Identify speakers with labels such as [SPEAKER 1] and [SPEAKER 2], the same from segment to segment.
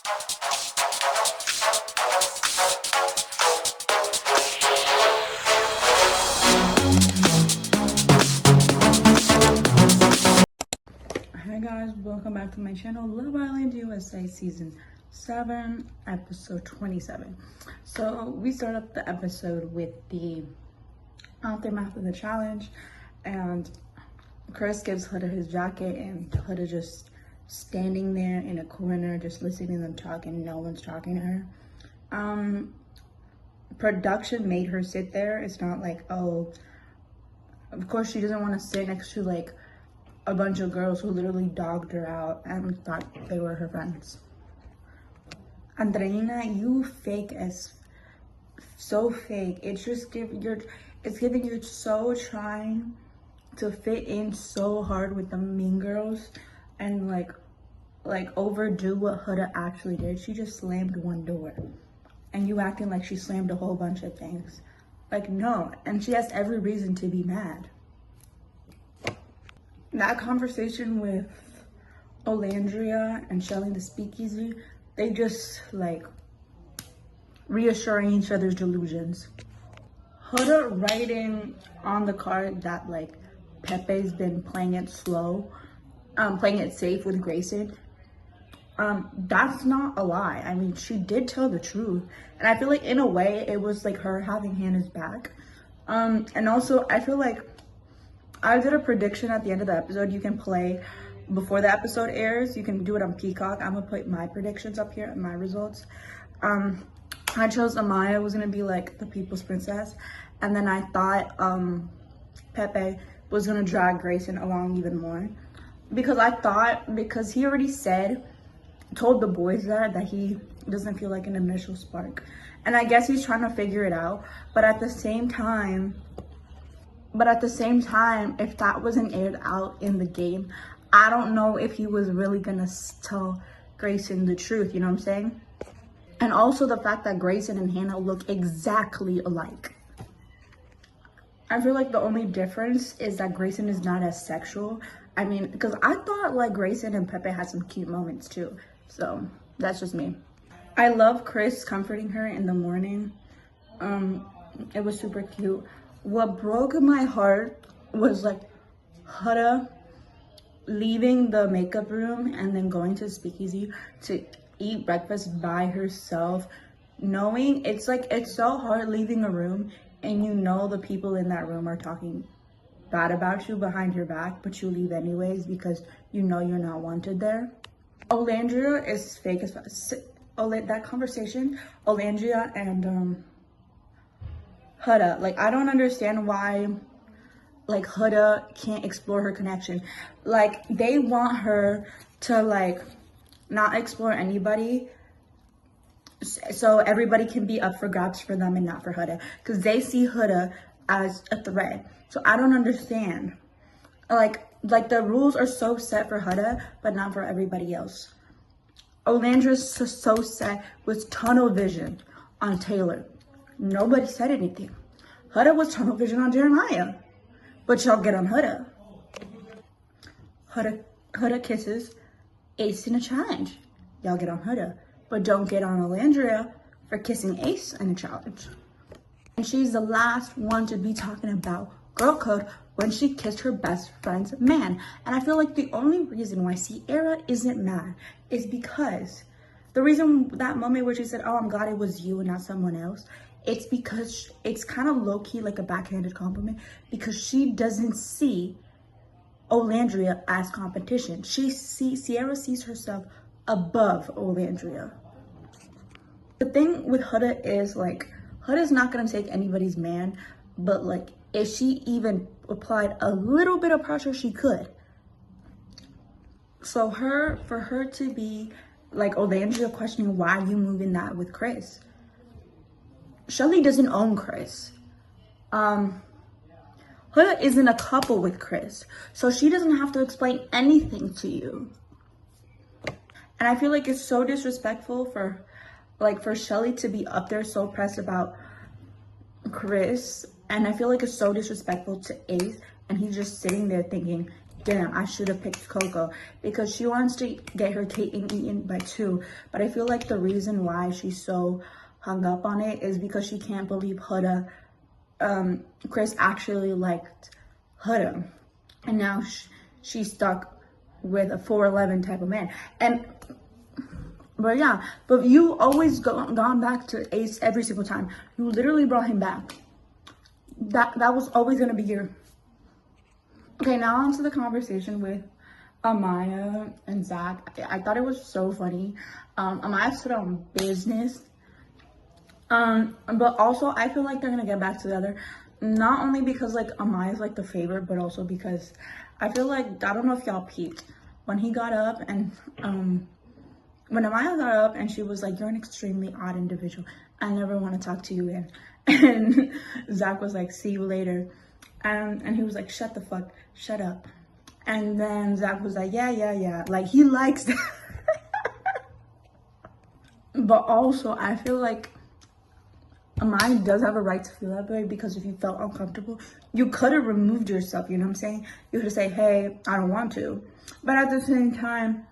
[SPEAKER 1] Hi guys, welcome back to my channel, Love Island USA Season 7, Episode 27. So we start up the episode with the aftermath of the challenge, and Chris gives Huda his jacket, and Huda just standing there in a corner, just listening to them talk, and no one's talking to her. Production made her sit there. It's not like, oh, of course she doesn't want to sit next to like a bunch of girls who literally dogged her out and thought they were her friends. Andreina, you fake as so fake. It's just giving you're so trying to fit in so hard with the mean girls and like overdo what Huda actually did. She just slammed one door and you acting like she slammed a whole bunch of things. Like, no, and she has every reason to be mad. That conversation with Olandria and Shelly the speakeasy, they just like reassuring each other's delusions. Huda writing on the card that like Pepe's been playing it slow, playing it safe with Grayson. That's not a lie. I mean, she did tell the truth. And I feel like in a way it was like her having Hannah's back. And also I feel like I did a prediction at the end of the episode. You can play before the episode airs. You can do it on Peacock. I'm gonna put my predictions up here and my results. I chose Amaya was gonna be like the people's princess. And then I thought Pepe was gonna drag Grayson along even more. Because he already told the boys that he doesn't feel like an initial spark. And I guess he's trying to figure it out. But at the same time, if that wasn't aired out in the game, I don't know if he was really gonna tell Grayson the truth, you know what I'm saying? And also the fact that Grayson and Hannah look exactly alike. I feel like the only difference is that Grayson is not as sexual. I mean, because I thought like Grayson and Pepe had some cute moments too. So that's just me. I love Chris comforting her in the morning. It was super cute. What broke my heart was like Huda leaving the makeup room and then going to the speakeasy to eat breakfast by herself, knowing it's so hard leaving a room and you know the people in that room are talking bad about you behind your back, but you leave anyways because you know you're not wanted there. Olandria is fake as fuck. That conversation, Olandria and Huda, like I don't understand why like Huda can't explore her connection. Like they want her to like not explore anybody so everybody can be up for grabs for them and not for Huda, because they see Huda as a threat. So I don't understand. Like the rules are so set for Huda but not for everybody else. Olandra's so set with tunnel vision on Taylor. Nobody said anything. Huda was tunnel vision on Jeremiah. But y'all get on Huda. Huda kisses Ace in a challenge. Y'all get on Huda. But don't get on Olandria for kissing Ace in a challenge. And she's the last one to be talking about girl code when she kissed her best friend's man. And I feel like the only reason why Cierra isn't mad is because the reason that moment where she said, oh, I'm glad it was you and not someone else, it's because it's kind of low-key like a backhanded compliment because she doesn't see Olandria as competition. Cierra sees herself above Olandria. The thing with Huda is like, Huda's not gonna take anybody's man, but like if she even applied a little bit of pressure, she could. So for her to be like Olandria questioning why you moving that with Chris. Shelly doesn't own Chris. Huda isn't a couple with Chris, so she doesn't have to explain anything to you. And I feel like it's so disrespectful for Shelly to be up there so pressed about Chris, and I feel like it's so disrespectful to Ace, and he's just sitting there thinking damn, I should have picked Coco, because she wants to get her cake and eaten by 2. But I feel like the reason why she's so hung up on it is because she can't believe Chris actually liked Huda, and now she's stuck with a 4'11" type of man. But yeah, but you always gone back to Ace every single time. You literally brought him back. That was always gonna be your. Okay, now on to the conversation with Amaya and Zach. I thought it was so funny. Amaya stood on business. But also I feel like they're gonna get back together. Not only because like Amaya's like the favorite, but also because I feel like, I don't know if y'all peeped when he got up and when Amaya got up and she was like, you're an extremely odd individual, I never want to talk to you again. And Zach was like, see you later. And he was like, shut up. And then Zach was like, yeah. Like, he likes that. But also, I feel like Amaya does have a right to feel that way, because if you felt uncomfortable, you could have removed yourself, you know what I'm saying? You could have said, hey, I don't want to. But at the same time,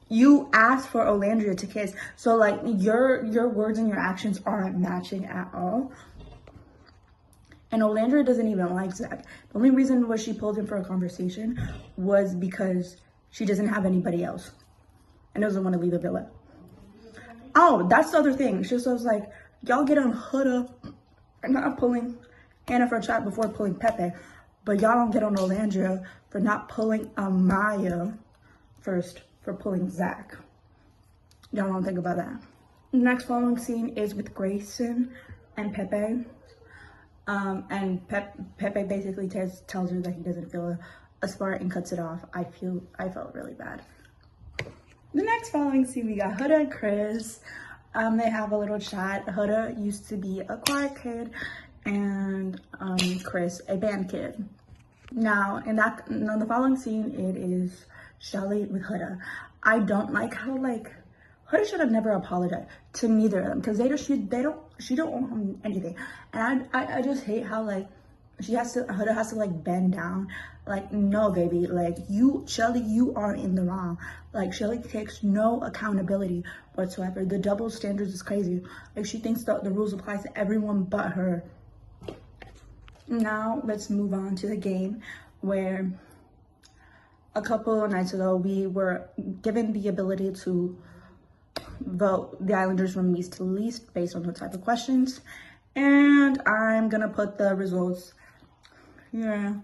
[SPEAKER 1] you asked for Olandria to kiss. So, like, your words and your actions aren't matching at all. And Olandria doesn't even like Zach. The only reason why she pulled him for a conversation was because she doesn't have anybody else and doesn't want to leave the villa. Oh, that's the other thing. She was like, y'all get on Huda for not pulling Hannah for a chat before pulling Pepe, but y'all don't get on Olandria for not pulling Amaya first for pulling Zach. Y'all don't think about that. Next following scene is with Grayson and Pepe. And Pepe basically tells her that he doesn't feel a spark and cuts it off. I felt really bad. The next following scene, we got Huda and Chris. They have a little chat. Huda used to be a quiet kid, and Chris a band kid. Now, in the following scene, it is Shelly with Huda. I don't like how, like, Huda should have never apologized to neither of them, because she don't owe him anything. And I just hate how, like, Huda has to like bend down. Like, no, baby, like, Shelly, you are in the wrong. Like, Shelly takes no accountability whatsoever. The double standards is crazy. Like, she thinks the rules apply to everyone but her. Now let's move on to the game, where a couple of nights ago we were given the ability to vote the Islanders from least to least based on the type of questions, and I'm gonna put the results here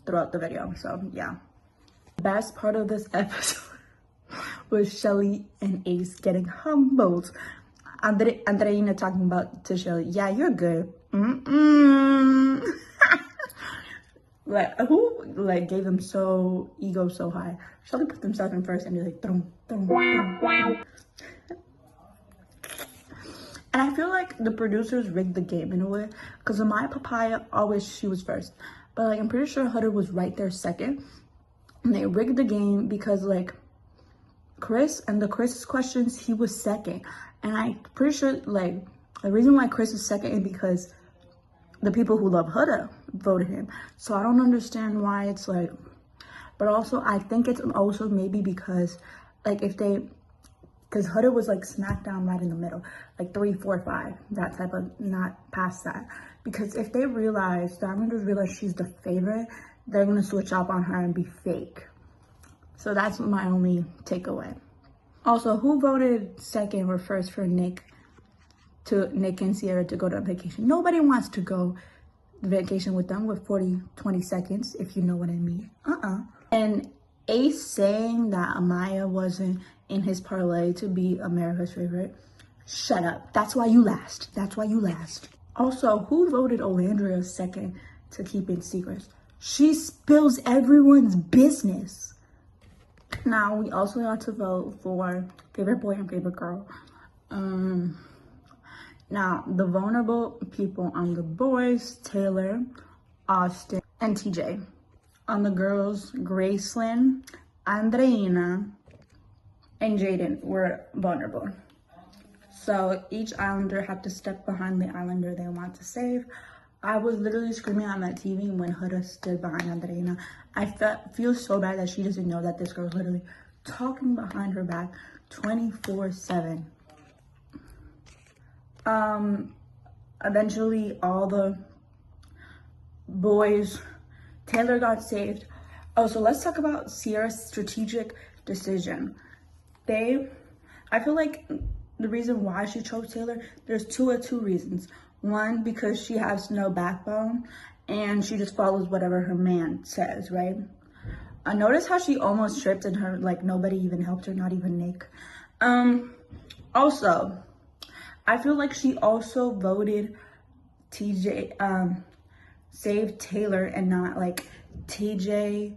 [SPEAKER 1] throughout the video. So yeah, the best part of this episode was Shelly and Ace getting humbled. Andreina talking about to Shelly, yeah, you're good. Like, who like gave them so ego so high? Shelly put themselves in first and they're like, dum, dum, dum, dum. And I feel like the producers rigged the game in a way, because in my papaya, always she was first. But like, I'm pretty sure Huda was right there second. And they rigged the game because like Chris's questions, he was second. And I'm pretty sure like the reason why Chris is second is because the people who love Huda voted him. So I don't understand why it's like, but also I think it's also maybe because like because Huda was like smack down right in the middle, like 3, 4, 5, that type of, not past that. Because if they realize, the Islanders realize she's the favorite, they're gonna switch up on her and be fake. So that's my only takeaway. Also, who voted second or first for Nick and Cierra to go to vacation? Nobody wants to go vacation with them with 20 seconds, if you know what I mean. And Ace saying that Amaya wasn't in his parlay to be America's favorite, shut up. That's why you last. Also, who voted Olandria second to keep it secrets? She spills everyone's business. Now, we also got to vote for favorite boy and favorite girl. Now, the vulnerable people on the boys, Taylor, Austin, and TJ. On the girls, Gracelyn, Andreina, and Jaden were vulnerable. So each Islander had to step behind the Islander they want to save. I was literally screaming at my TV when Huda stood behind Andreina. I feel so bad that she doesn't know that this girl's literally talking behind her back 24/7. Eventually all the boys, Taylor got saved. Oh, so let's talk about Cierra's strategic decision. I feel like the reason why she chose Taylor, there's two reasons. One, because she has no backbone and she just follows whatever her man says, right? Notice how she almost tripped and her, like, nobody even helped her, not even Nick. Also, I feel like she also voted TJ, saved Taylor and not like TJ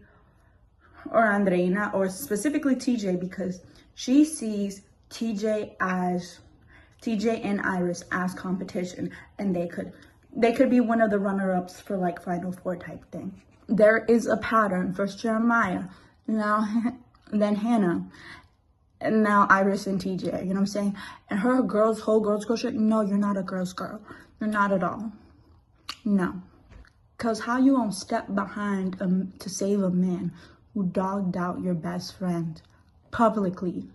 [SPEAKER 1] or Andreina, or specifically TJ, because she sees TJ and Iris as competition, and they could be one of the runner-ups for like Final Four type thing. There is a pattern. First Jeremiah, now then Hannah, and now Iris and TJ, you know what I'm saying? And her whole girls go shit. No, you're not a girl's girl. You're not at all. No. Because how you gonna step behind to save a man who dogged out your best friend publicly?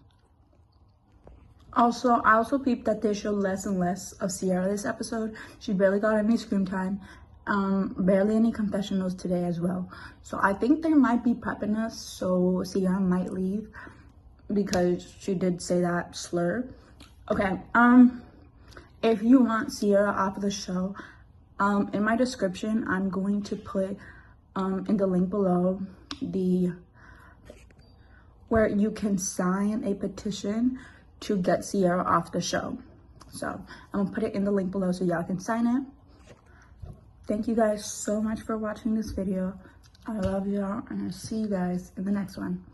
[SPEAKER 1] Also, I also peeped that they showed less and less of Cierra this episode. She barely got any screen time. Barely any confessionals today as well. So I think they might be prepping us, so Cierra might leave because she did say that slur. Okay, if you want Cierra off of the show, in my description, I'm going to put in the link below where you can sign a petition to get Cierra off the show. So I'm gonna put it in the link below so y'all can sign it. Thank you guys so much for watching this video. I love y'all, and I'll see you guys in the next one.